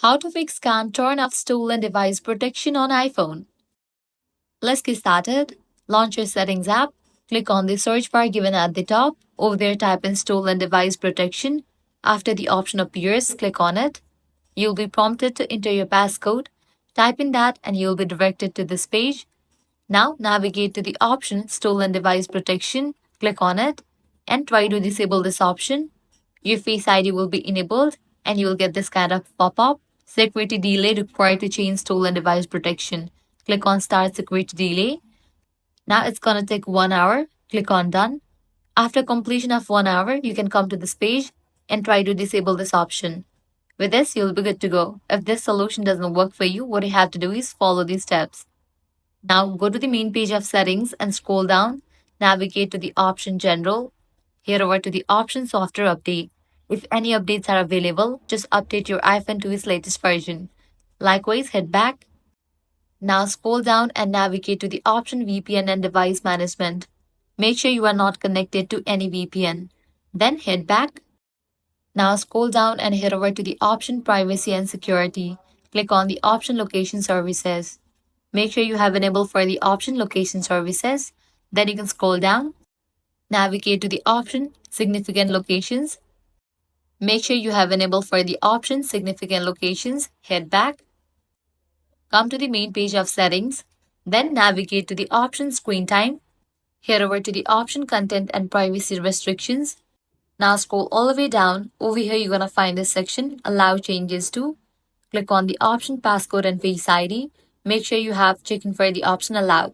How to fix can't turn off stolen device protection on iPhone. Let's get started. Launch your settings app. Click on the search bar given at the top. Over there, type in stolen device protection. After the option appears, click on it. You'll be prompted to enter your passcode. Type in that and you'll be directed to this page. Now navigate to the option stolen device protection. Click on it and try to disable this option. Your Face ID will be enabled and you will get this kind of pop-up. Security delay required to change stolen device protection. Click on Start Security Delay. Now it's gonna take 1 hour. Click on Done. After completion of 1 hour, you can come to this page and try to disable this option. With this, you'll be good to go. If this solution doesn't work for you, what you have to do is follow these steps. Now go to the main page of settings and scroll down. Navigate to the option General. Head over to the option Software Update. If any updates are available, just update your iPhone to its latest version. Likewise, head back. Now scroll down and navigate to the option VPN and Device Management. Make sure you are not connected to any VPN. Then head back. Now scroll down and head over to the option Privacy and Security. Click on the option Location Services. Make sure you have enabled for the option Location Services. Then you can scroll down. Navigate to the option Significant Locations. Make sure you have enabled for the option Significant Locations. Head back. Come to the main page of settings. Then navigate to the option Screen Time. Head over to the option Content and Privacy Restrictions. Now scroll all the way down. Over here you're gonna find this section Allow Changes To. Click on the option Passcode and Face ID. Make sure you have checked for the option Allow.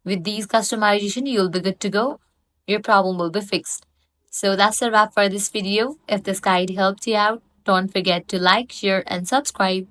With these customization, you'll be good to go. Your problem will be fixed. So that's a wrap for this video. If this guide helped you out, don't forget to like, share, and subscribe.